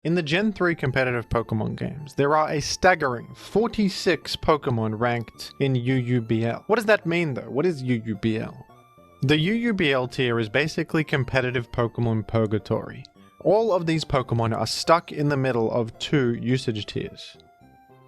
In the Gen 3 competitive Pokemon games, there are a staggering 46 Pokemon ranked in UUBL. What does that mean though? What is UUBL? The UUBL tier is basically competitive Pokemon purgatory. All of these Pokemon are stuck in the middle of two usage tiers.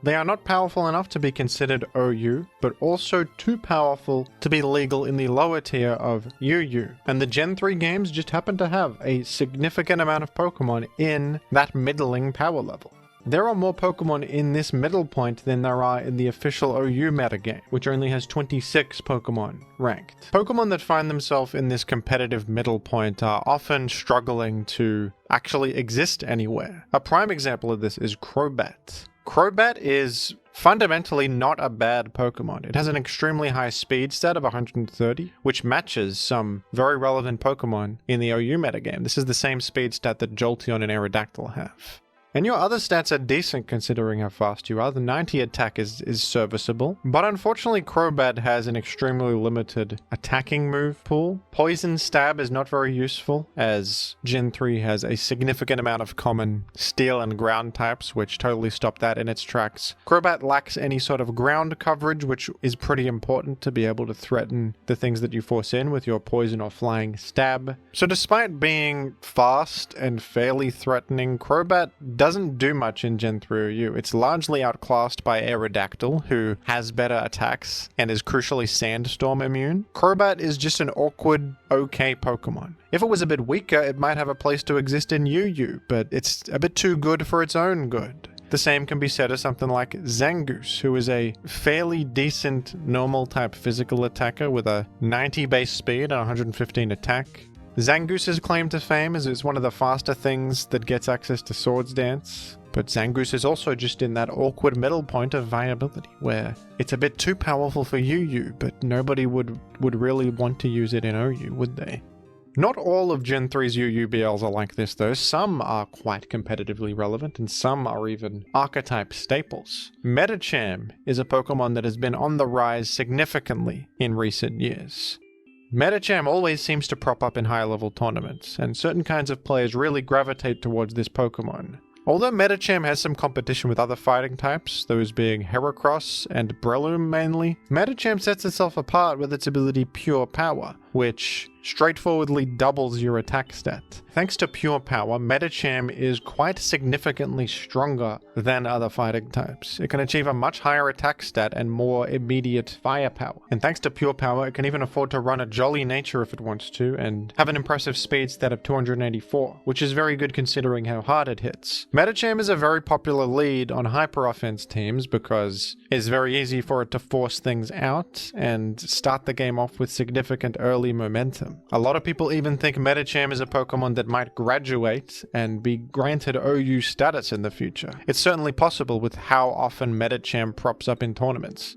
They are not powerful enough to be considered OU, but also too powerful to be legal in the lower tier of UU. And the Gen 3 games just happen to have a significant amount of Pokemon in that middling power level. There are more Pokemon in this middle point than there are in the official OU metagame, which only has 26 Pokemon ranked. Pokemon that find themselves in this competitive middle point are often struggling to actually exist anywhere. A prime example of this is Crobat. Crobat is fundamentally not a bad Pokemon. It has an extremely high speed stat of 130, which matches some very relevant Pokemon in the OU metagame. This is the same speed stat that Jolteon and Aerodactyl have. And your other stats are decent considering how fast you are. The 90 attack is serviceable, but unfortunately Crobat has an extremely limited attacking move pool. Poison Stab is not very useful, as Gen 3 has a significant amount of common steel and ground types, which totally stop that in its tracks. Crobat lacks any sort of ground coverage, which is pretty important to be able to threaten the things that you force in with your poison or flying stab. So despite being fast and fairly threatening, Crobat doesn't do much in Gen 3 OU. It's largely outclassed by Aerodactyl, who has better attacks and is crucially Sandstorm immune. Crobat is just an awkward, okay Pokemon. If it was a bit weaker, it might have a place to exist in UU, but it's a bit too good for its own good. The same can be said of something like Zangoose, who is a fairly decent normal type physical attacker with a 90 base speed and 115 attack. Zangoose's claim to fame is it's one of the faster things that gets access to Swords Dance, but Zangoose is also just in that awkward middle point of viability, where it's a bit too powerful for UU, but nobody would really want to use it in OU, would they? Not all of Gen 3's UUBLs are like this though. Some are quite competitively relevant, and some are even archetype staples. Medicham is a Pokemon that has been on the rise significantly in recent years. Medicham always seems to prop up in higher level tournaments, and certain kinds of players really gravitate towards this Pokemon. Although Medicham has some competition with other fighting types, those being Heracross and Breloom mainly, Medicham sets itself apart with its ability Pure Power, which straightforwardly doubles your attack stat. Thanks to Pure Power, Medicham is quite significantly stronger than other fighting types. It can achieve a much higher attack stat and more immediate firepower. And thanks to Pure Power, it can even afford to run a Jolly Nature if it wants to, and have an impressive speed stat of 284, which is very good considering how hard it hits. Medicham is a very popular lead on hyper offense teams because it's very easy for it to force things out and start the game off with significant early momentum. A lot of people even think Medicham is a Pokemon that might graduate and be granted OU status in the future. It's certainly possible with how often Medicham props up in tournaments.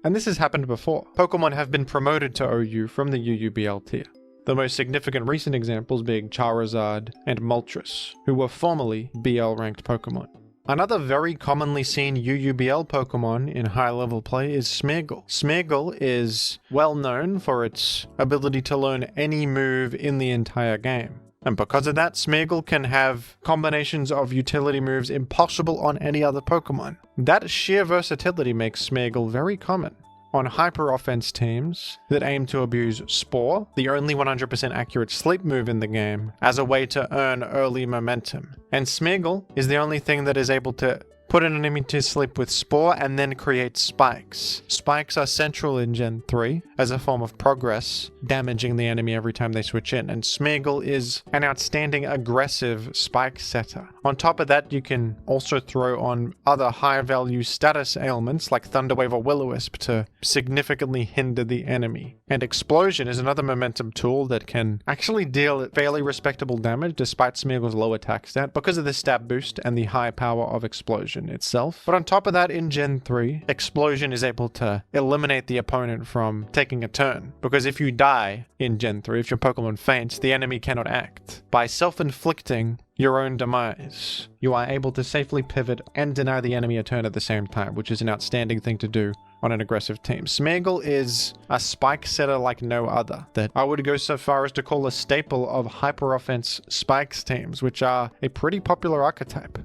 And this has happened before. Pokemon have been promoted to OU from the UUBL tier. The most significant recent examples being Charizard and Moltres, who were formerly BL ranked Pokemon. Another very commonly seen UUBL Pokemon in high-level play is Smeargle. Smeargle is well known for its ability to learn any move in the entire game. And because of that, Smeargle can have combinations of utility moves impossible on any other Pokemon. That sheer versatility makes Smeargle very common on hyper-offense teams that aim to abuse Spore, the only 100% accurate sleep move in the game, as a way to earn early momentum. And Smeargle is the only thing that is able to put an enemy to sleep with Spore and then create spikes. Spikes are central in Gen 3 as a form of progress, damaging the enemy every time they switch in, and Smeargle is an outstanding aggressive spike setter. On top of that, you can also throw on other high-value status ailments like Thunderwave or Will-O-Wisp to significantly hinder the enemy. And Explosion is another momentum tool that can actually deal fairly respectable damage despite Smeargle's low attack stat because of the stab boost and the high power of Explosion itself. But on top of that, in Gen 3, Explosion is able to eliminate the opponent from taking a turn, because if you die in Gen 3, if your Pokemon faints, the enemy cannot act. By self-inflicting your own demise, you are able to safely pivot and deny the enemy a turn at the same time, which is an outstanding thing to do on an aggressive team. Smeargle is a spike setter like no other that I would go so far as to call a staple of hyper offense spikes teams, which are a pretty popular archetype.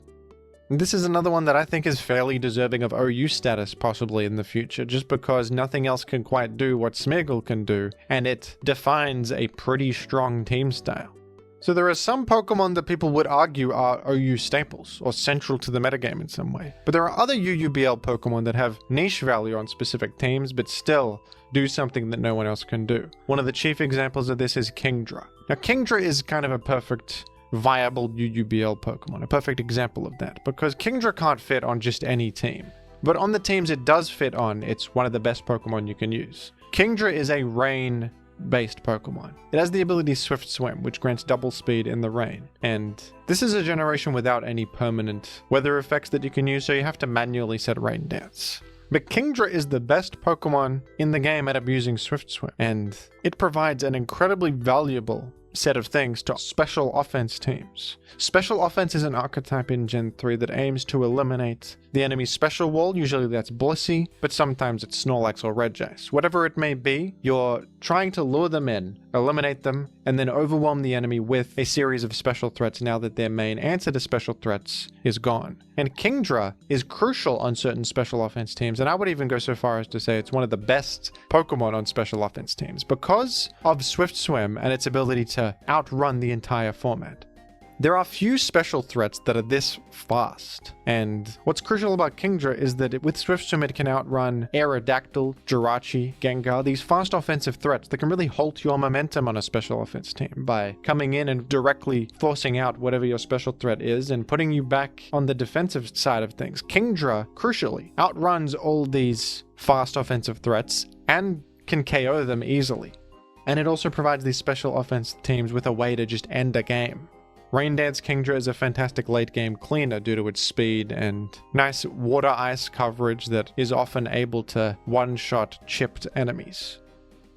This is another one that I think is fairly deserving of OU status possibly in the future, just because nothing else can quite do what Smeargle can do, and it defines a pretty strong team style. So there are some Pokemon that people would argue are OU staples, or central to the metagame in some way. But there are other UUBL Pokemon that have niche value on specific teams, but still do something that no one else can do. One of the chief examples of this is Kingdra. Now Kingdra is kind of a perfect viable UUBL Pokemon, a perfect example of that, because Kingdra can't fit on just any team. But on the teams it does fit on, it's one of the best Pokemon you can use. Kingdra is a rain-based Pokemon. It has the ability Swift Swim, which grants double speed in the rain. And this is a generation without any permanent weather effects that you can use, so you have to manually set rain dance. But Kingdra is the best Pokemon in the game at abusing Swift Swim, and it provides an incredibly valuable set of things to special offense teams. Special offense is an archetype in Gen 3 that aims to eliminate the enemy's special wall. Usually that's Blissey, but sometimes it's Snorlax or Regice. Whatever it may be, you're trying to lure them in, eliminate them, and then overwhelm the enemy with a series of special threats now that their main answer to special threats is gone. And Kingdra is crucial on certain special offense teams, and I would even go so far as to say it's one of the best Pokemon on special offense teams because of Swift Swim and its ability to outrun the entire format. There are few special threats that are this fast, and what's crucial about Kingdra is that with Swift Swim it can outrun Aerodactyl, Jirachi, Gengar, these fast offensive threats that can really halt your momentum on a special offense team by coming in and directly forcing out whatever your special threat is and putting you back on the defensive side of things. Kingdra, crucially, outruns all these fast offensive threats and can KO them easily. And it also provides these special offense teams with a way to just end a game. Rain Dance Kingdra is a fantastic late game cleaner due to its speed and nice water ice coverage that is often able to one-shot chipped enemies.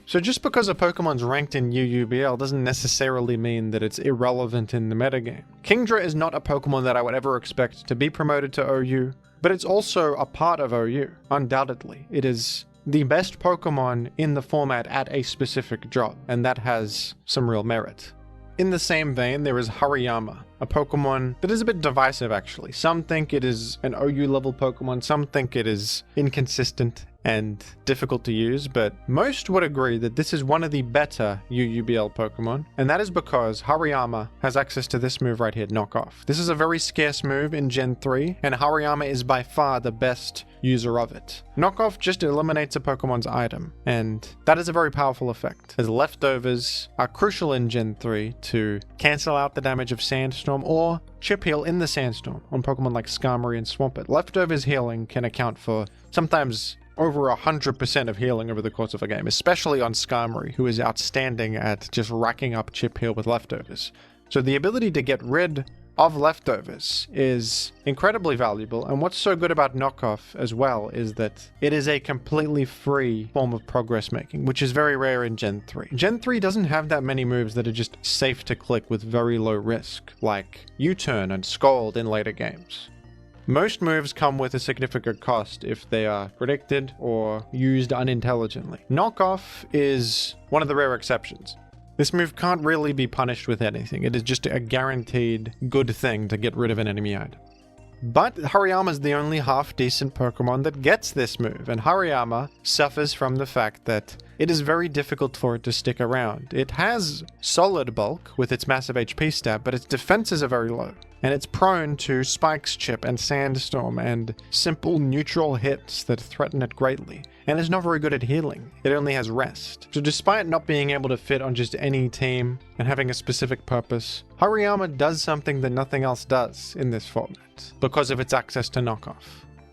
So just because a Pokemon's ranked in UUBL doesn't necessarily mean that it's irrelevant in the metagame. Kingdra is not a Pokemon that I would ever expect to be promoted to OU, but it's also a part of OU, undoubtedly. It is the best Pokemon in the format at a specific job, and that has some real merit. In the same vein, there is Hariyama, a Pokemon that is a bit divisive actually. Some think it is an OU level Pokemon, some think it is inconsistent and difficult to use, but most would agree that this is one of the better UUBL Pokemon, and that is because Hariyama has access to this move right here, Knock Off. This is a very scarce move in Gen 3, and Hariyama is by far the best user of it. Knock Off just eliminates a Pokemon's item, and that is a very powerful effect, as leftovers are crucial in Gen 3 to cancel out the damage of Sandstorm or chip heal in the Sandstorm on Pokemon like Skarmory and Swampert. Leftovers healing can account for sometimes over 100% of healing over the course of a game, especially on Skarmory, who is outstanding at just racking up chip heal with leftovers. So the ability to get rid of leftovers is incredibly valuable, and what's so good about Knockoff as well is that it is a completely free form of progress making, which is very rare in Gen 3. Gen 3 doesn't have that many moves that are just safe to click with very low risk, like U-Turn and Scald in later games. Most moves come with a significant cost if they are predicted or used unintelligently. Knockoff is one of the rare exceptions. This move can't really be punished with anything. It is just a guaranteed good thing to get rid of an enemy item. But Hariyama is the only half-decent Pokemon that gets this move, and Hariyama suffers from the fact that it is very difficult for it to stick around. It has solid bulk with its massive HP stat, but its defenses are very low, and it's prone to Spike's Chip and Sandstorm and simple neutral hits that threaten it greatly, and it's not very good at healing. It only has rest. So despite not being able to fit on just any team and having a specific purpose, Hariyama does something that nothing else does in this format because of its access to Knockoff.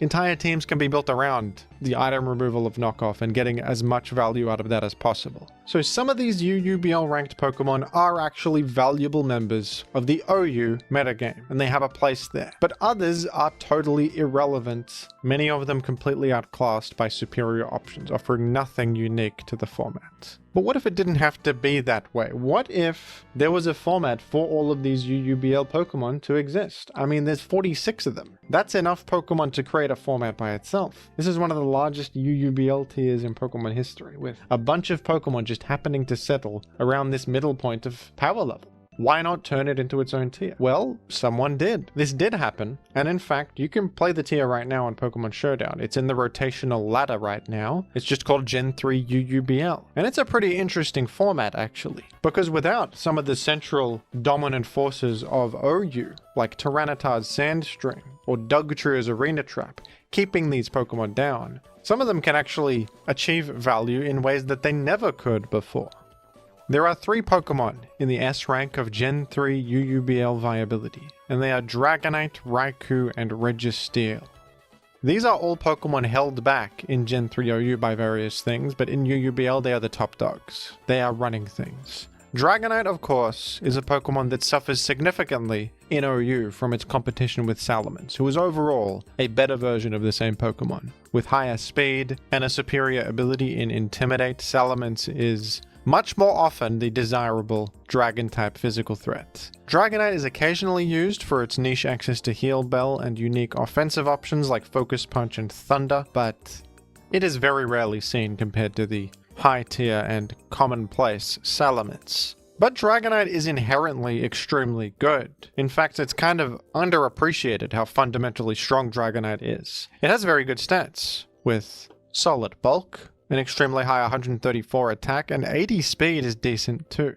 Entire teams can be built around the item removal of Knockoff and getting as much value out of that as possible. So some of these UUBL ranked Pokemon are actually valuable members of the OU metagame, and they have a place there. But others are totally irrelevant, many of them completely outclassed by superior options, offering nothing unique to the format. But what if it didn't have to be that way? What if there was a format for all of these UUBL Pokemon to exist? I mean, there's 46 of them. That's enough Pokemon to create a format by itself. This is one of the the largest UUBL tiers in Pokemon history, with a bunch of Pokemon just happening to settle around this middle point of power level. Why not turn it into its own tier? Well, someone did. This did happen, and in fact, you can play the tier right now on Pokemon Showdown. It's in the rotational ladder right now. It's just called Gen 3 UUBL. And it's a pretty interesting format, actually, because without some of the central dominant forces of OU, like Tyranitar's Sandstream or Dugtrio's Arena Trap, keeping these Pokemon down, some of them can actually achieve value in ways that they never could before. There are 3 Pokemon in the S rank of Gen 3 UUBL viability, and they are Dragonite, Raikou, and Registeel. These are all Pokemon held back in Gen 3 OU by various things, but in UUBL they are the top dogs. They are running things. Dragonite, of course, is a Pokemon that suffers significantly in OU from its competition with Salamence, who is overall a better version of the same Pokemon. With higher speed and a superior ability in Intimidate, Salamence is much more often the desirable Dragon-type physical threat. Dragonite is occasionally used for its niche access to Heal Bell and unique offensive options like Focus Punch and Thunder, but it is very rarely seen compared to the high-tier and commonplace Salamence. But Dragonite is inherently extremely good. In fact, it's kind of underappreciated how fundamentally strong Dragonite is. It has very good stats, with solid bulk, an extremely high 134 attack, and 80 speed is decent too.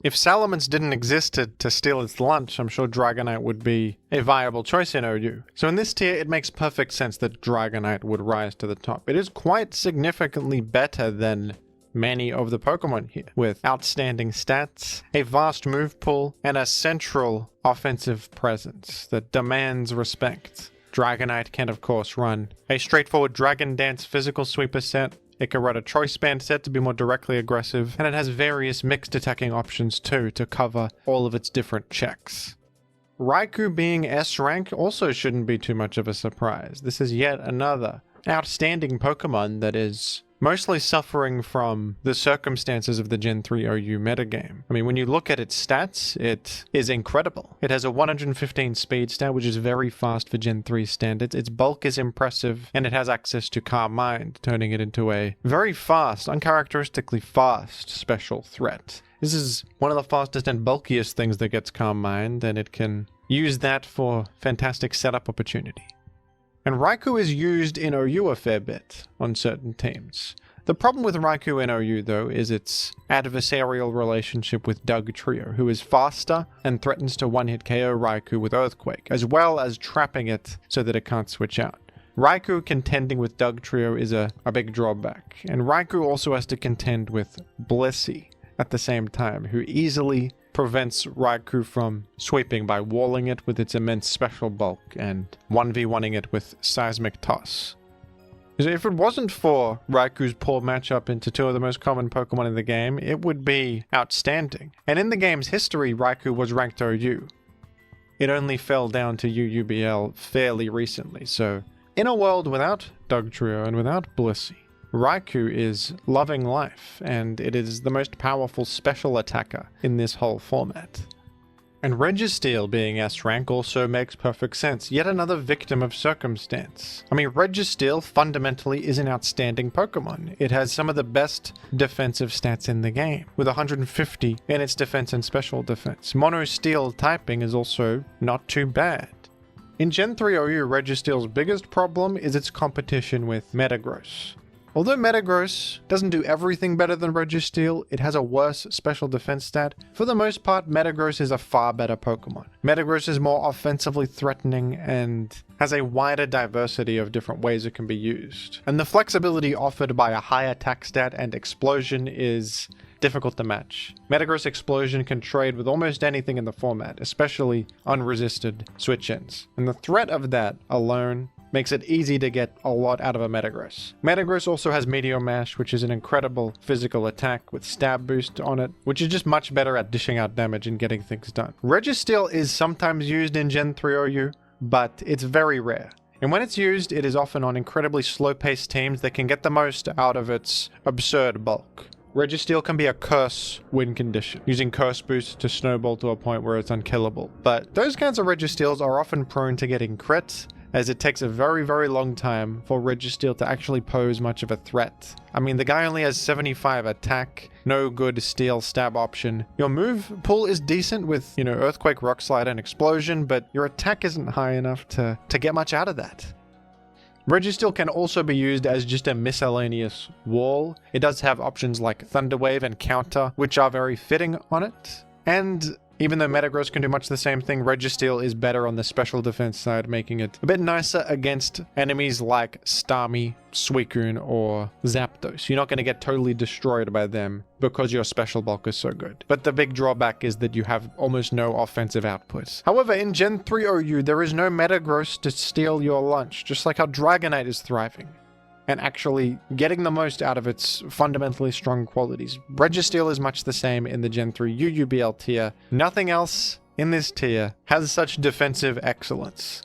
If Salamence didn't exist to steal its lunch, I'm sure Dragonite would be a viable choice in OU. So in this tier, it makes perfect sense that Dragonite would rise to the top. It is quite significantly better than many of the Pokemon here, with outstanding stats, a vast move pool, and a central offensive presence that demands respect. Dragonite can of course run a straightforward Dragon Dance physical sweeper set. It can run a Choice Band set to be more directly aggressive, and it has various mixed attacking options too to cover all of its different checks. Raikou being S rank also shouldn't be too much of a surprise. This is yet another outstanding Pokemon that is mostly suffering from the circumstances of the Gen 3 OU metagame. I mean, when you look at its stats, it is incredible. It has a 115 speed stat, which is very fast for Gen 3 standards. Its bulk is impressive, and it has access to Calm Mind, turning it into a very fast, uncharacteristically fast special threat. This is one of the fastest and bulkiest things that gets Calm Mind, and it can use that for fantastic setup opportunity. And Raikou is used in OU a fair bit on certain teams. The problem with Raikou in OU, though, is its adversarial relationship with Dugtrio, who is faster and threatens to one-hit KO Raikou with Earthquake, as well as trapping it so that it can't switch out. Raikou contending with Dugtrio is a big drawback, and Raikou also has to contend with Blissey at the same time, who easily prevents Raikou from sweeping by walling it with its immense special bulk and 1v1ing it with Seismic Toss. If it wasn't for Raikou's poor matchup into 2 of the most common Pokemon in the game, it would be outstanding. And in the game's history, Raikou was ranked OU. It only fell down to UUBL fairly recently, so in a world without Dugtrio and without Blissey, Raikou is loving life, and it is the most powerful special attacker in this whole format. And Registeel being S rank also makes perfect sense, yet another victim of circumstance. I mean, Registeel fundamentally is an outstanding Pokemon. It has some of the best defensive stats in the game, with 150 in its defense and special defense. Mono Steel typing is also not too bad. In Gen 3 OU, Registeel's biggest problem is its competition with Metagross. Although Metagross doesn't do everything better than Registeel, it has a worse special defense stat. For the most part, Metagross is a far better Pokemon. Metagross is more offensively threatening and has a wider diversity of different ways it can be used. And the flexibility offered by a high attack stat and Explosion is difficult to match. Metagross Explosion can trade with almost anything in the format, especially unresisted switch-ins. And the threat of that alone makes it easy to get a lot out of a Metagross. Metagross also has Meteor Mash, which is an incredible physical attack with stab boost on it, which is just much better at dishing out damage and getting things done. Registeel is sometimes used in Gen 3 OU, but it's very rare. And when it's used, it is often on incredibly slow-paced teams that can get the most out of its absurd bulk. Registeel can be a curse win condition, using curse boost to snowball to a point where it's unkillable. But those kinds of Registeels are often prone to getting crits, as it takes a very, very long time for Registeel to actually pose much of a threat. I mean, the guy only has 75 attack, no good steel stab option. Your move pool is decent with, you know, Earthquake, Rock Slide, and Explosion, but your attack isn't high enough to get much out of that. Registeel can also be used as just a miscellaneous wall. It does have options like Thunder Wave and Counter, which are very fitting on it. And even though Metagross can do much the same thing, Registeel is better on the special defense side, making it a bit nicer against enemies like Starmie, Suicune, or Zapdos. You're not going to get totally destroyed by them because your special bulk is so good. But the big drawback is that you have almost no offensive output. However, in Gen 3 OU, there is no Metagross to steal your lunch, just like how Dragonite is thriving and actually getting the most out of its fundamentally strong qualities. Registeel is much the same in the Gen 3 UUBL tier. Nothing else in this tier has such defensive excellence.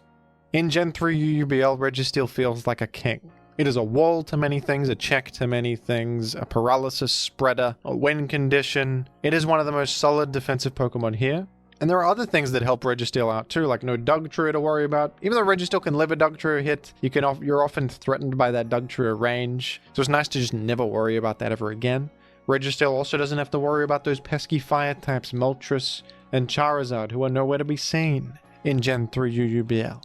In Gen 3 UUBL, Registeel feels like a king. It is a wall to many things, a check to many things, a paralysis spreader, a win condition. It is one of the most solid defensive Pokemon here. And there are other things that help Registeel out too, like no Dugtrio to worry about. Even though Registeel can live a Dugtrio hit, you're often threatened by that Dugtrio range. So it's nice to just never worry about that ever again. Registeel also doesn't have to worry about those pesky fire types, Moltres and Charizard, who are nowhere to be seen in Gen 3 UUBL.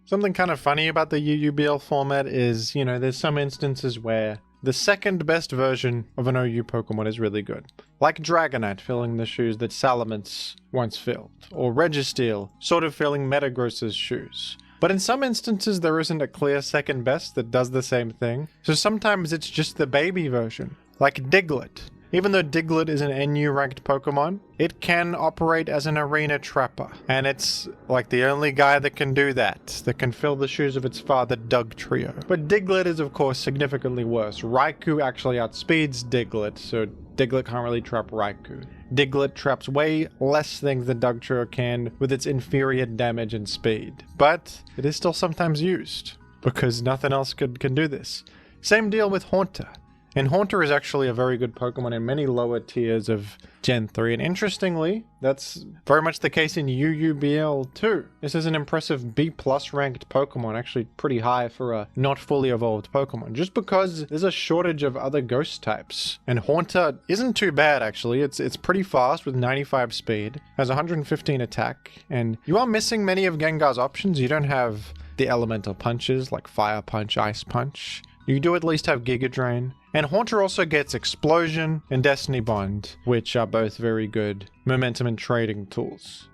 Something kind of funny about the UUBL format is, you know, there's some instances where the second best version of an OU Pokemon is really good. Like Dragonite filling the shoes that Salamence once filled, or Registeel sort of filling Metagross's shoes. But in some instances there isn't a clear second best that does the same thing, so sometimes it's just the baby version, like Diglett. Even though Diglett is an NU ranked Pokemon, it can operate as an arena trapper. And it's like the only guy that can do that can fill the shoes of its father, Dugtrio. But Diglett is of course significantly worse. Raikou actually outspeeds Diglett, so Diglett can't really trap Raikou. Diglett traps way less things than Dugtrio can with its inferior damage and speed. But it is still sometimes used, because nothing else can do this. Same deal with Haunter. And Haunter is actually a very good Pokemon in many lower tiers of Gen 3, and interestingly, that's very much the case in UUBL too. This is an impressive B+ ranked Pokemon, actually pretty high for a not fully evolved Pokemon, just because there's a shortage of other ghost types. And Haunter isn't too bad actually, it's pretty fast with 95 speed, has 115 attack, and you are missing many of Gengar's options. You don't have the elemental punches like Fire Punch, Ice Punch. You do at least have Giga Drain. And Haunter also gets Explosion and Destiny Bond, which are both very good momentum and trading tools.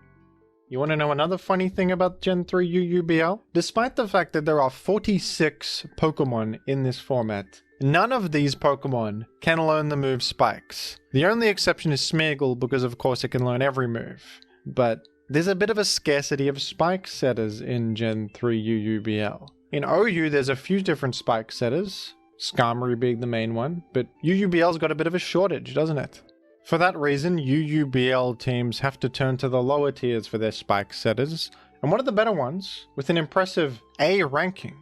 You want to know another funny thing about Gen 3 UUBL? Despite the fact that there are 46 Pokemon in this format, none of these Pokemon can learn the move Spikes. The only exception is Smeargle, because of course it can learn every move. But there's a bit of a scarcity of Spike setters in Gen 3 UUBL. In OU, there's a few different Spike setters, Skarmory being the main one, but UUBL's got a bit of a shortage, doesn't it? For that reason, UUBL teams have to turn to the lower tiers for their Spike setters, and one of the better ones, with an impressive A ranking,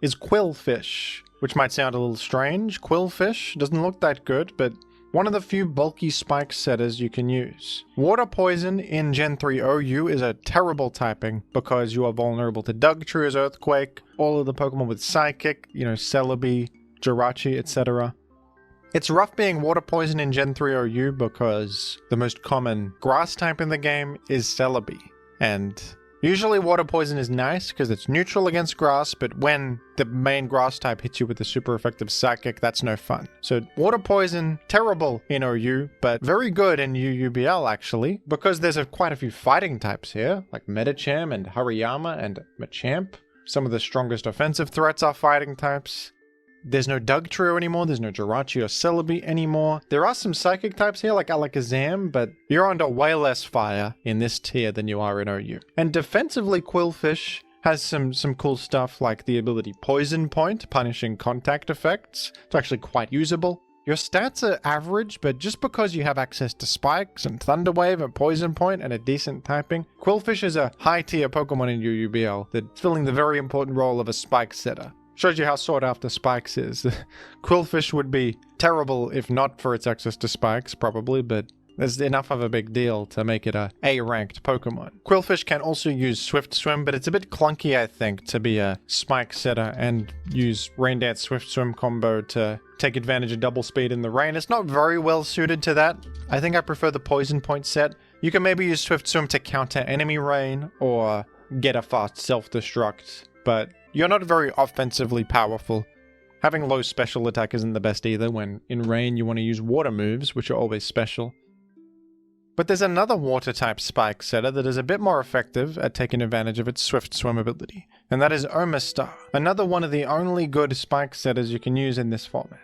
is Quillfish, which might sound a little strange. Quillfish doesn't look that good, but one of the few bulky Spike setters you can use. Water Poison in Gen 3 OU is a terrible typing because you are vulnerable to Dugtrio's Earthquake, all of the Pokemon with Psychic, you know, Celebi, Jirachi, etc. It's rough being Water Poison in Gen 3 OU because the most common Grass type in the game is Celebi, and usually Water Poison is nice because it's neutral against Grass, but when the main Grass type hits you with a super effective Psychic, that's no fun. So Water Poison, terrible in OU, but very good in UUBL actually, because there's quite a few fighting types here, like Medicham and Hariyama and Machamp. Some of the strongest offensive threats are fighting types. There's no Dugtrio anymore, there's no Jirachi or Celebi anymore. There are some Psychic types here like Alakazam, but you're under way less fire in this tier than you are in OU. And defensively, Quillfish has some cool stuff like the ability Poison Point, punishing contact effects. It's actually quite usable. Your stats are average, but just because you have access to Spikes and Thunder Wave and Poison Point and a decent typing, Quillfish is a high tier Pokemon in UUBL that's filling the very important role of a Spike setter. Shows you how sought after Spikes is. Quillfish would be terrible if not for its access to Spikes, probably, but There's enough of a big deal to make it a A-ranked Pokemon. Quillfish can also use Swift Swim, but it's a bit clunky, I think, to be a spike setter and use Rain Dance Swift Swim combo to take advantage of double speed in the rain. It's not very well suited to that. I think I prefer the Poison Point set. You can maybe use Swift Swim to counter enemy rain or get a fast self-destruct, but you're not very offensively powerful. Having low special attack isn't the best either when in rain you want to use water moves, which are always special. But there's another water-type spike setter that is a bit more effective at taking advantage of its Swift Swim ability, and that is Omastar, another one of the only good spike setters you can use in this format.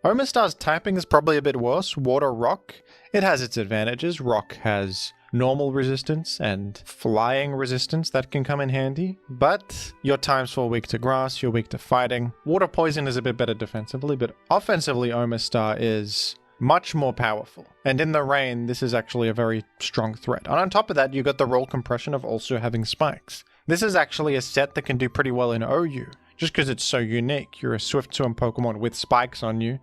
Omastar's typing is probably a bit worse, Water-Rock. It has its advantages. Rock has normal resistance and flying resistance that can come in handy, but your types fall weak to grass, you're weak to fighting. Water Poison is a bit better defensively, but offensively Omastar is much more powerful. And in the rain, this is actually a very strong threat. And on top of that, you got the roll compression of also having spikes. This is actually a set that can do pretty well in OU, just because it's so unique. You're a Swift Swim Pokemon with spikes on you.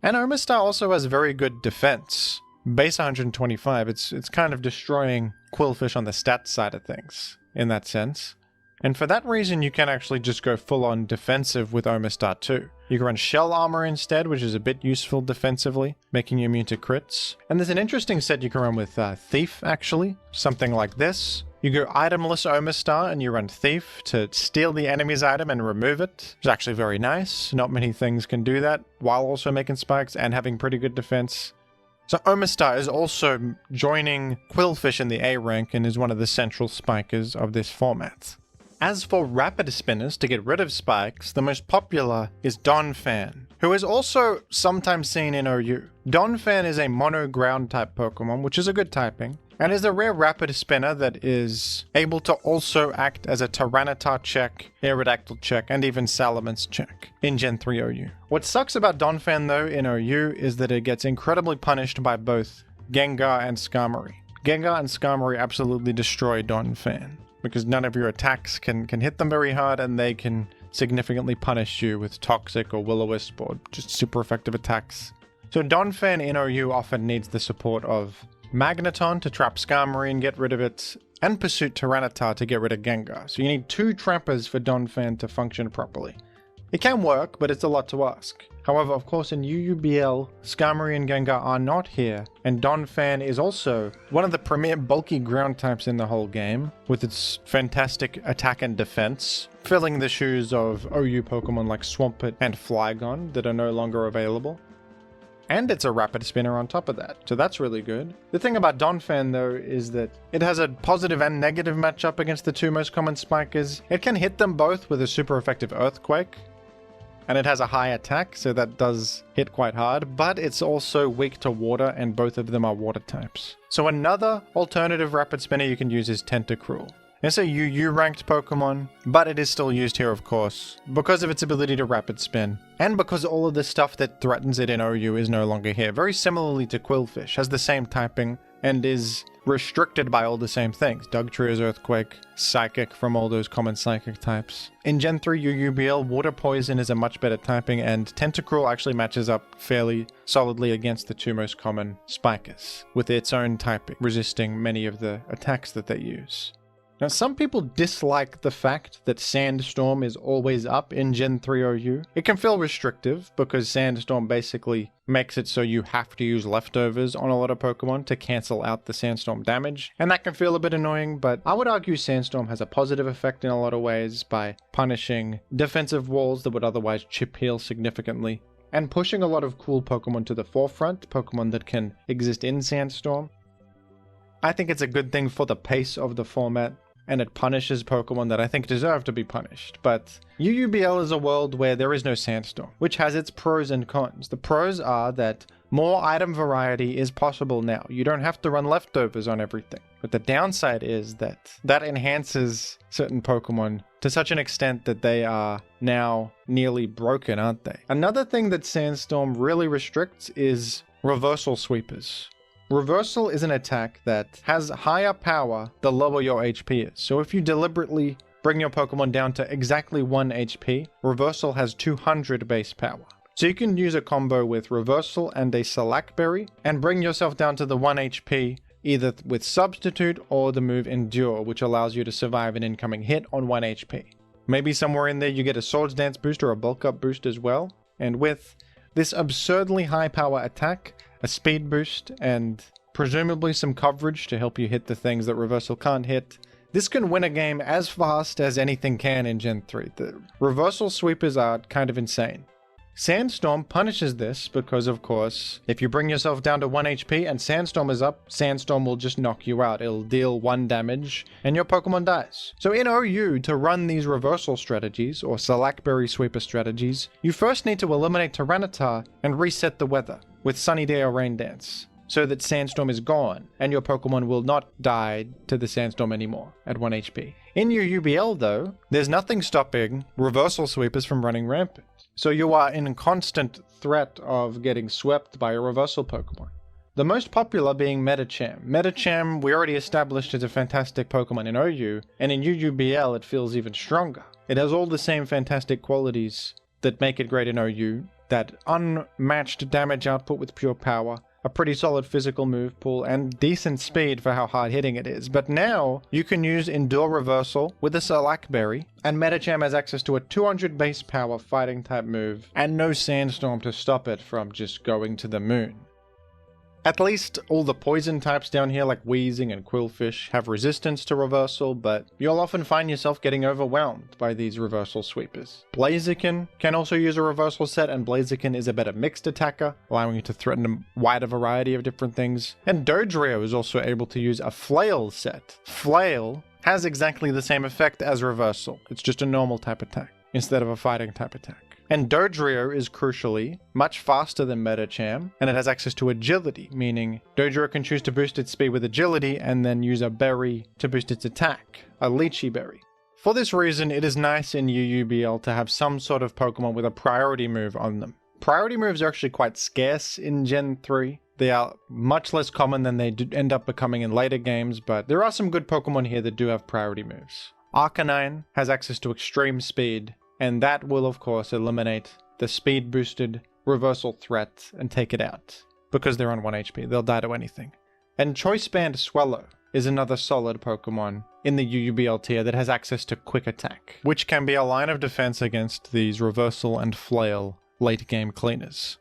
And Omastar also has very good defense. Base 125, it's kind of destroying Quillfish on the stats side of things, in that sense. And for that reason, you can actually just go full-on defensive with Omastar too. You can run Shell Armor instead, which is a bit useful defensively, making you immune to crits. And there's an interesting set you can run with Thief, actually. Something like this. You go itemless Omastar and you run Thief to steal the enemy's item and remove it. It's actually very nice. Not many things can do that, while also making spikes and having pretty good defense. So Omastar is also joining Quillfish in the A rank and is one of the central spikers of this format. As for rapid spinners to get rid of spikes, the most popular is Donphan, who is also sometimes seen in OU. Donphan is a mono ground type Pokemon, which is a good typing, and is a rare rapid spinner that is able to also act as a Tyranitar check, Aerodactyl check, and even Salamence check in Gen 3 OU. What sucks about Donphan though in OU is that it gets incredibly punished by both Gengar and Skarmory. Gengar and Skarmory absolutely destroy Donphan, because none of your attacks can hit them very hard, and they can significantly punish you with Toxic or Will-O-Wisp or just super effective attacks. So Donphan in OU often needs the support of Magneton to trap Skarmory and get rid of it, and Pursuit Tyranitar to get rid of Gengar. So you need two trappers for Donphan to function properly. It can work, but it's a lot to ask. However, of course, in UUBL, Skarmory and Gengar are not here, and Donphan is also one of the premier bulky ground types in the whole game, with its fantastic attack and defense, filling the shoes of OU Pokemon like Swampert and Flygon that are no longer available. And it's a rapid spinner on top of that, so that's really good. The thing about Donphan though is that it has a positive and negative matchup against the two most common spikers. It can hit them both with a super effective Earthquake, and it has a high attack, so that does hit quite hard, but it's also weak to water, and both of them are water types. So another alternative rapid spinner you can use is Tentacruel. It's a UU ranked Pokemon, but it is still used here of course, because of its ability to rapid spin, and because all of the stuff that threatens it in OU is no longer here. Very similarly to Quillfish, has the same typing, and is restricted by all the same things. Dugtree Earthquake, Psychic from all those common Psychic types. In Gen 3 UUBL, Water Poison is a much better typing, and Tentacruel actually matches up fairly solidly against the two most common Spikers, with its own typing, resisting many of the attacks that they use. Now, some people dislike the fact that Sandstorm is always up in Gen 3 OU. It can feel restrictive because Sandstorm basically makes it so you have to use leftovers on a lot of Pokemon to cancel out the Sandstorm damage, and that can feel a bit annoying, but I would argue Sandstorm has a positive effect in a lot of ways by punishing defensive walls that would otherwise chip heal significantly, and pushing a lot of cool Pokemon to the forefront, Pokemon that can exist in Sandstorm. I think it's a good thing for the pace of the format, and it punishes Pokemon that I think deserve to be punished. But UUBL is a world where there is no Sandstorm, which has its pros and cons. The pros are that more item variety is possible now. You don't have to run leftovers on everything. But the downside is that that enhances certain Pokemon to such an extent that they are now nearly broken, aren't they? Another thing that Sandstorm really restricts is reversal sweepers. Reversal is an attack that has higher power the lower your HP is. So if you deliberately bring your Pokemon down to exactly 1 HP, Reversal has 200 base power. So you can use a combo with Reversal and a Select Berry and bring yourself down to the 1 HP either with Substitute or the move Endure, which allows you to survive an incoming hit on 1 HP. Maybe somewhere in there you get a Swords Dance boost or a Bulk Up boost as well. And with this absurdly high power attack, a speed boost, and presumably some coverage to help you hit the things that Reversal can't hit, this can win a game as fast as anything can in Gen 3. The Reversal sweepers are kind of insane. Sandstorm punishes this because, of course, if you bring yourself down to 1 HP and Sandstorm is up, Sandstorm will just knock you out. It'll deal 1 damage and your Pokemon dies. So in OU, to run these Reversal strategies, or Select Berry Sweeper strategies, you first need to eliminate Tyranitar and reset the weather with Sunny Day or Rain Dance, so that Sandstorm is gone and your Pokemon will not die to the Sandstorm anymore at 1 HP. In UUBL though, there's nothing stopping Reversal Sweepers from running rampant. So you are in constant threat of getting swept by a Reversal Pokemon. The most popular being Medicham. Medicham we already established is a fantastic Pokemon in OU, and in UUBL it feels even stronger. It has all the same fantastic qualities that make it great in OU, that unmatched damage output with pure power, a pretty solid physical move pool, and decent speed for how hard hitting it is. But now you can use Endure Reversal with a Select Berry, and Medicham has access to a 200 base power fighting type move, and no Sandstorm to stop it from just going to the moon. At least all the poison types down here like Weezing and Quillfish have resistance to Reversal, but you'll often find yourself getting overwhelmed by these Reversal sweepers. Blaziken can also use a Reversal set, and Blaziken is a better mixed attacker, allowing you to threaten a wider variety of different things. And Dodrio is also able to use a Flail set. Flail has exactly the same effect as Reversal. It's just a normal type attack instead of a fighting type attack. And Dodrio is crucially much faster than Medicham, and it has access to agility, meaning Dodrio can choose to boost its speed with agility and then use a berry to boost its attack, a Lychee Berry. For this reason, it is nice in UUBL to have some sort of Pokemon with a priority move on them. Priority moves are actually quite scarce in Gen 3. They are much less common than they end up becoming in later games, but there are some good Pokemon here that do have priority moves. Arcanine has access to extreme speed, and that will of course eliminate the speed boosted Reversal threat and take it out, because they're on 1 HP, they'll die to anything. And Choice Band Swallow is another solid Pokemon in the UUBL tier that has access to Quick Attack, which can be a line of defense against these Reversal and Flail late game cleaners.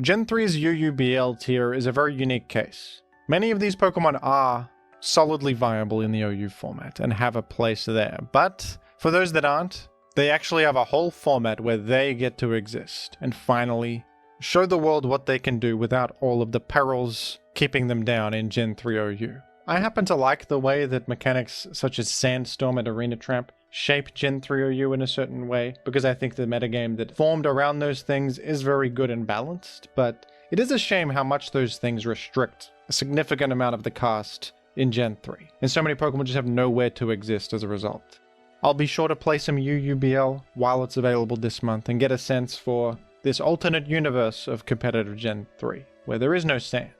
Gen 3's UUBL tier is a very unique case. Many of these Pokemon are solidly viable in the OU format and have a place there, but for those that aren't, they actually have a whole format where they get to exist and finally show the world what they can do without all of the perils keeping them down in Gen 3 OU. I happen to like the way that mechanics such as Sandstorm and Arena Tramp shape Gen 3 OU in a certain way, because I think the metagame that formed around those things is very good and balanced, but it is a shame how much those things restrict a significant amount of the cast in Gen 3, and so many Pokemon just have nowhere to exist as a result. I'll be sure to play some UUBL while it's available this month and get a sense for this alternate universe of competitive Gen 3, where there is no sand,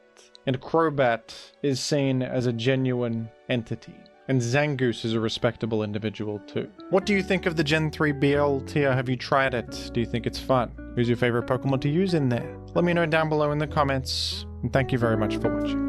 and Crobat is seen as a genuine entity, and Zangoose is a respectable individual too. What do you think of the Gen 3 BL tier? Have you tried it? Do you think it's fun? Who's your favorite Pokemon to use in there? Let me know down below in the comments, and thank you very much for watching.